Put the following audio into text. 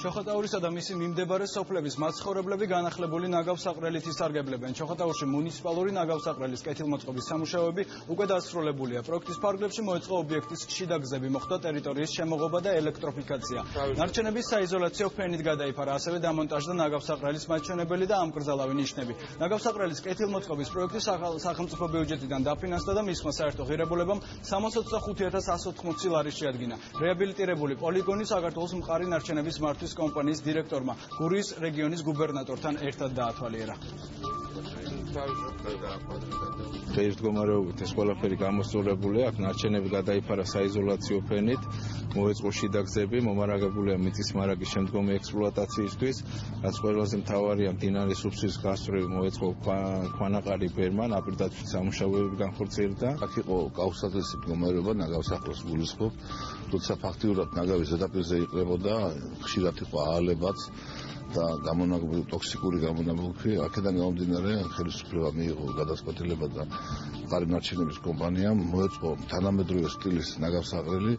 ჩოხატაურისა და მისი მიმდებარე სოფლების მაცხოვრებლები განახლებული ნაგავსაყრელით ისარგებლებენ. ჩოხატაურში მუნიციპალური ნაგავსაყრელის კეთილმოწყობის სამუშაოები უკვე დასრულებულია. პროექტის ფარგლებში მოეწყო ობიექტის შიდა გზები, მოხდა ტერიტორიის შემოღობა და ელექტროფიკაცია. ნარჩენების საიზოლაციო ფენით გადაიფარა, ასევე დამონტაჟდა ნაგავსაყრელის მაჩვენებელი და ამკრძალავი ნიშნები. ნაგავსაყრელის კეთილმოწყობის პროექტი სახელმწიფო ბიუჯეტიდან დაფინანსდა და მისმა საერთო ღირებულებამ 65,180 ლარი შეადგინა. რეაბილიტირებული პოლიგონი საქართველოს მყარი ნარჩენების მართვის კომპანიის დირექტორმა გურიის რეგიონის გუბერნატორთან ერთად დაათვალიერა. დღეს მდგომარეობით ეს ყველაფერი გამოსწორებულია, აქ ნარჩენები გადაიფარა საიზოლაციო ფენით, მოეწყო შიდა გზები, მომარაგებულია მიწის მარაგის შემდგომი ექსპლუატაციისთვის, რაც ყველაზე მთავარია მდინარის უბსის გასწვრივ მოეწყო ქვანაყარი ბერმა, ნაპირდაცვის სამუშაოები განხორციელდა. აქ იყო გაუსაძლისი მდგომარეობა, ნაგავსაყრელს გულისხმობ, თუმცა ფაქტიურად ნაგავის ზედაპირზე იყრებოდა, ხშირად იყო აალებაც და გამონაგებული ტოქსიკური გამონაბოლქვი. აქედან გამომდინარე ხელისუფლება მიიღო გადაწყვეტილება და მყარი ნარჩენების კომპანიამ მოეწყო თანამედროვე სტილის ნაგავსაყრელი.